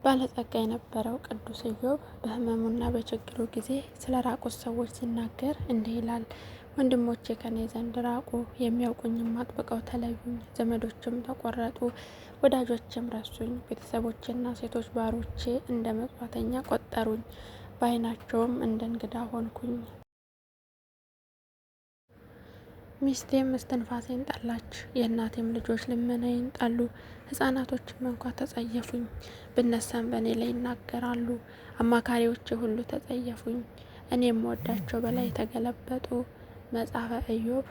ባለጸጋ የነበረው ቅዱስ ኢዮብ በሕመሙና በችግሩ ጊዜ ስለ ራቁት ሰዎች ሲናገር እንዲህ ይላል። ወንድሞቼ ከኔ ዘንድ ራቁ፣ የሚያውቁኝም አጥብቀው ተለዩኝ። ዘመዶችም ተቆረጡ፣ ወዳጆችም ረሱኝ። ቤተሰቦቼና ሴቶች ባሮቼ እንደ መጻተኛ ቆጠሩኝ፣ በዓይናቸውም እንደ እንግዳ ሆንኩኝ። ሚስቴም እስትንፋሴን ጠላች፣ የእናቴም ልጆች ልመናዬን ጠሉ። ሕፃናቶችም እንኳ ተጸየፉኝ፣ ብነሳም በእኔ ላይ ይናገራሉ። አማካሪዎቼ ሁሉ ተጸየፉኝ፣ እኔ የምወዳቸው በላይ ተገለበጡ። መጽሐፈ ኢዮብ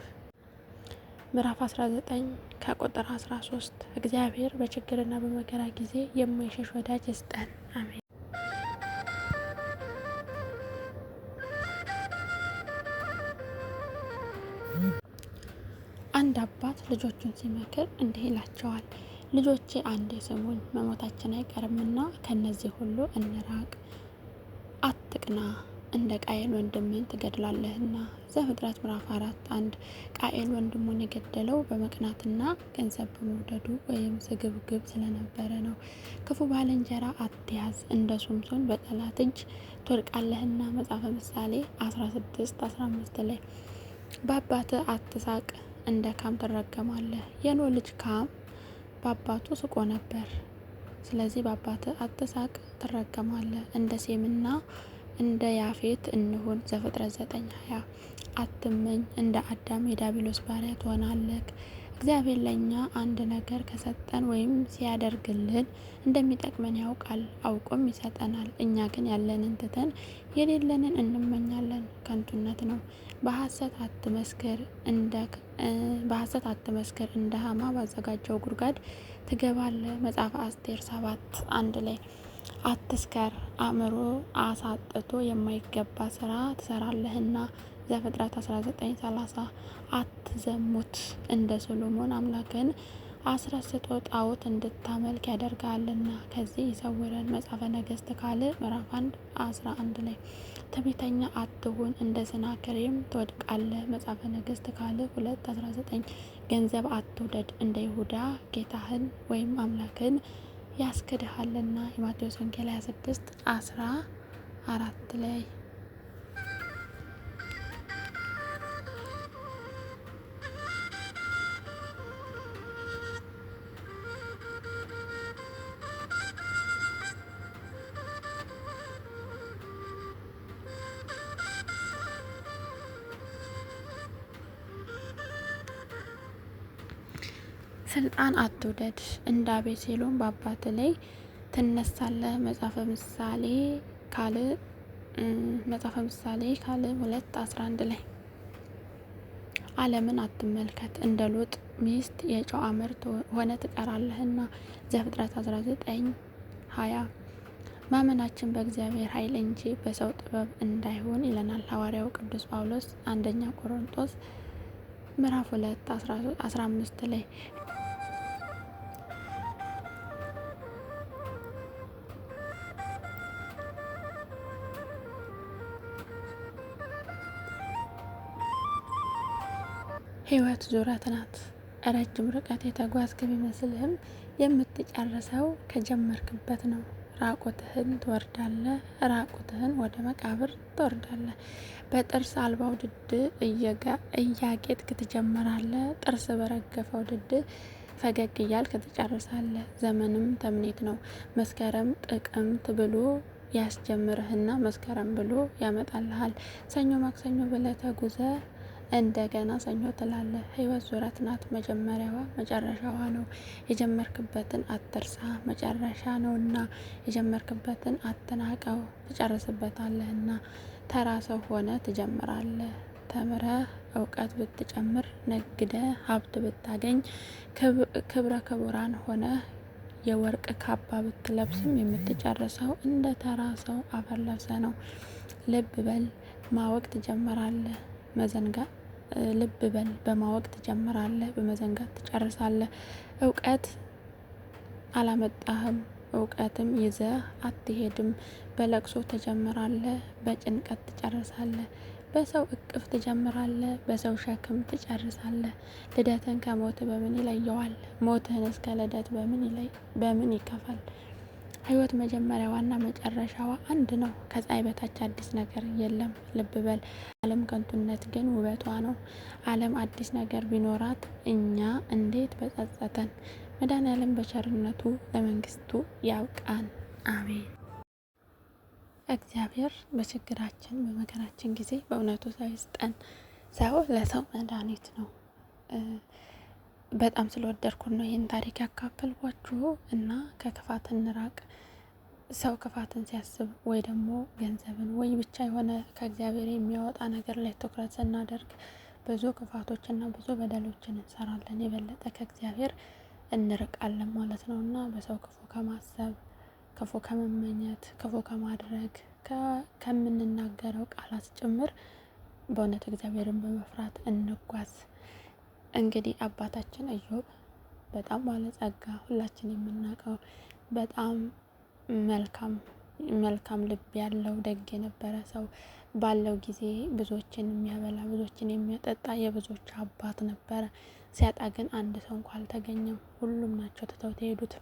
ምዕራፍ 19 ከቁጥር 13። እግዚአብሔር በችግርና በመከራ ጊዜ የማይሸሽ ወዳጅ ይስጠን፣ አሜን። አንድ አባት ልጆቹን ሲመክር እንዲህ ይላቸዋል። ልጆቼ አንዴ ስሙኝ፣ መሞታችን አይቀርምና ከነዚህ ሁሉ እንራቅ። አትቅና፣ እንደ ቃየል ወንድምን ትገድላለህና። ዘፍጥረት ምዕራፍ 4:1 ቃየል ወንድሙን የገደለው በመቅናትና ገንዘብ በመውደዱ ወይም ስግብግብ ስለነበረ ነው። ክፉ ባልንጀራ አትያዝ፣ እንደ ሶምሶን በጠላት እጅ ትወድቃለህና። መጽሐፈ ምሳሌ 16:15 ላይ በአባትህ አትሳቅ፣ እንደ ካም ትረገማለህ። የኖህ ልጅ ካም በአባቱ ስቆ ነበር። ስለዚህ በአባትህ አትሳቅ፣ ትረገማለህ። እንደ ሴምና እንደ ያፌት እንሁን። ዘፍጥረት 9:20 አትመኝ፣ እንደ አዳም የዲያብሎስ ባሪያ ትሆናለህ። እግዚአብሔር ለእኛ አንድ ነገር ከሰጠን ወይም ሲያደርግልን እንደሚጠቅመን ያውቃል፣ አውቆም ይሰጠናል። እኛ ግን ያለንን ትተን የሌለንን እንመኛለን፣ ከንቱነት ነው። በሐሰት አትመስክር፣ እንደ ሐማ ባዘጋጀው ጉድጓድ ትገባለህ። መጽሐፈ አስቴር 7:1 ላይ አትስከር፣ አእምሮ አሳጥቶ የማይገባ ስራ ትሰራለህና። ዘፍጥረት 19:30 አትዘሙት፣ እንደ ሰሎሞን አምላክን አስረስቶ ጣዖት እንድታመልክ ያደርጋልና ከዚህ ይሰውረን። መጽሐፈ ነገሥት ካልዕ ምዕራፍ 1:11 ላይ ትዕቢተኛ አትሁን፣ እንደ ሰናክሬም ትወድቃለህ። መጽሐፈ ነገሥት ካልዕ 2:19 ገንዘብ አትውደድ፣ እንደ ይሁዳ ጌታህን ወይም አምላክን ያስክድሃልና። የማቴዎስ ወንጌል 26:14 ላይ ስልጣን አትውደድ፣ እንደ አቤሴሎም በአባት ላይ ትነሳለህ። መጽሐፈ ምሳሌ ካልዕ 2:11 ላይ ዓለምን አትመልከት፣ እንደ ሎጥ ሚስት የጨው አመድ ሆነ ትቀራለህና። ዘፍጥረት 19:20 ማመናችን በእግዚአብሔር ኃይል እንጂ በሰው ጥበብ እንዳይሆን ይለናል ሐዋርያው ቅዱስ ጳውሎስ አንደኛ ቆሮንጦስ ምዕራፍ 2:15 ላይ። ሕይወት ዙረት ናት። ረጅም ርቀት የተጓዝክ ቢመስልህም የምትጨርሰው ከጀመርክበት ነው። ራቁትህን ትወርዳለህ፣ ራቁትህን ወደ መቃብር ትወርዳለህ። በጥርስ አልባው ድድ እያጌጥክ ትጀምራለህ። ጥርስ በረገፈው ድድ ፈገግ እያልክ ትጨርሳለህ። ዘመንም ተምኔት ነው። መስከረም ጥቅምት ብሎ ያስጀምርህና መስከረም ብሎ ያመጣልሃል። ሰኞ ማክሰኞ ብለህ ተጉዘህ እንደገና ሰኞ ትላለህ። ሕይወት ዙረት ናት። መጀመሪያዋ መጨረሻዋ ነው። የጀመርክበትን አትርሳ፣ መጨረሻ ነውና። የጀመርክበትን አትናቀው፣ ትጨርስበታለህና። ተራ ሰው ሆነ ትጀምራለህ። ተምረህ እውቀት ብትጨምር፣ ነግደህ ሀብት ብታገኝ፣ ክብረ ክቡራን ሆነ የወርቅ ካባ ብትለብስም የምትጨርሰው እንደ ተራ ሰው አፈር ለብሰህ ነው። ልብ በል፣ ማወቅ ትጀምራለህ። ልብ በል፣ በማወቅ ትጀምራለህ፣ በመዘንጋት ትጨርሳለህ። እውቀት አላመጣህም፣ እውቀትም ይዘህ አትሄድም። በለቅሶ ትጀምራለህ፣ በጭንቀት ትጨርሳለህ። በሰው እቅፍ ትጀምራለህ፣ በሰው ሸክም ትጨርሳለህ። ልደትን ከሞት በምን ይለየዋል? ሞትህንስ ከልደት በምን ይከፋል? ህይወት መጀመሪያዋና መጨረሻዋ አንድ ነው። ከፀሐይ በታች አዲስ ነገር የለም። ልብ በል። ዓለም ከንቱነት ግን ውበቷ ነው። ዓለም አዲስ ነገር ቢኖራት እኛ እንዴት በጸጸተን። መድኃኔዓለም በቸርነቱ ለመንግስቱ ያብቃን። አሜን። እግዚአብሔር በችግራችን በመከራችን ጊዜ በእውነቱ ሰው ይስጠን። ሰው ለሰው መድኃኒት ነው። በጣም ስለወደድኩ ነው ይህን ታሪክ ያካፈልኳችሁ እና ከክፋት እንራቅ። ሰው ክፋትን ሲያስብ ወይ ደግሞ ገንዘብን ወይ ብቻ የሆነ ከእግዚአብሔር የሚያወጣ ነገር ላይ ትኩረት ስናደርግ ብዙ ክፋቶችና ብዙ በደሎችን እንሰራለን። የበለጠ ከእግዚአብሔር እንርቃለን ማለት ነው እና በሰው ክፉ ከማሰብ፣ ክፉ ከመመኘት፣ ክፉ ከማድረግ፣ ከምንናገረው ቃላት ጭምር በእውነት እግዚአብሔርን በመፍራት እንጓዝ። እንግዲህ አባታችን ኢዮብ በጣም ባለጸጋ፣ ሁላችን የምናውቀው በጣም መልካም ልብ ያለው ደግ የነበረ ሰው፣ ባለው ጊዜ ብዙዎችን የሚያበላ ብዙዎችን የሚያጠጣ የብዙዎች አባት ነበረ። ሲያጣ ግን አንድ ሰው እንኳ አልተገኘም። ሁሉም ናቸው ትተውት የሄዱት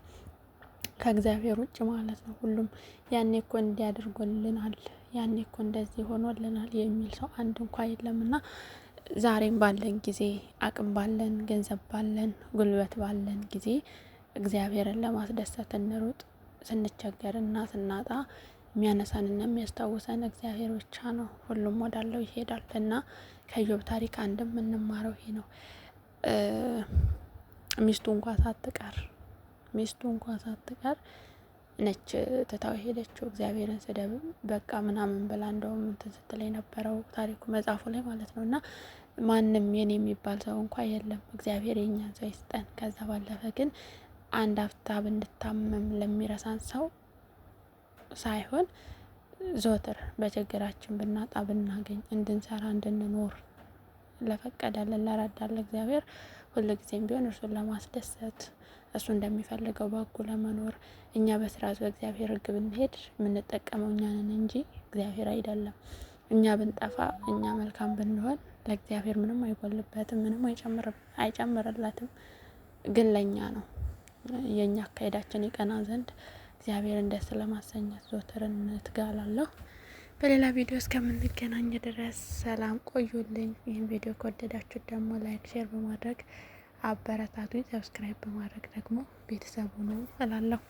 ከእግዚአብሔር ውጭ ማለት ነው። ሁሉም ያኔ እኮ እንዲያደርጎልናል፣ ያኔ እኮ እንደዚህ ሆኖልናል የሚል ሰው አንድ እንኳ የለምና ዛሬም ባለን ጊዜ አቅም ባለን ገንዘብ ባለን ጉልበት ባለን ጊዜ እግዚአብሔርን ለማስደሰት እንሩጥ። ስንቸገርና ስናጣ የሚያነሳንና የሚያስታውሰን እግዚአብሔር ብቻ ነው። ሁሉም ወዳለው ይሄዳል እና ከኢዮብ ታሪክ አንድ የምንማረው ይሄ ነው። ሚስቱ እንኳ ሳትቀር ነች ትታው ሄደችው። እግዚአብሔርን ስደብ በቃ ምናምን ብላ እንደውም እንትን ስትል የነበረው ታሪኩ መጽሐፉ ላይ ማለት ነው። እና ማንም የኔ የሚባል ሰው እንኳ የለም። እግዚአብሔር የኛን ሰው ይስጠን። ከዛ ባለፈ ግን አንድ አፍታ ብንታመም ለሚረሳን ሰው ሳይሆን ዘወትር በችግራችን ብናጣ ብናገኝ እንድንሰራ እንድንኖር ለፈቀደልን ለረዳልን እግዚአብሔር ሁልጊዜም ቢሆን እርሱን ለማስደሰት እሱ እንደሚፈልገው በሕጉ ለመኖር እኛ በስርዓት በእግዚአብሔር ሕግ ብንሄድ የምንጠቀመው እኛ ነን እንጂ እግዚአብሔር አይደለም። እኛ ብንጠፋ እኛ መልካም ብንሆን ለእግዚአብሔር ምንም አይጎልበትም፣ ምንም አይጨምርለትም። ግን ለእኛ ነው። የእኛ አካሄዳችን ይቀና ዘንድ እግዚአብሔርን ደስ ለማሰኘት ዘወትር እንትጋላለሁ። በሌላ ቪዲዮ እስከምንገናኝ ድረስ ሰላም ቆዩልኝ። ይህን ቪዲዮ ከወደዳችሁት ደግሞ ላይክ፣ ሼር በማድረግ አበረታቱኝ። ሰብስክራይብ በማድረግ ደግሞ ቤተሰብ ሁኑ እላለሁ።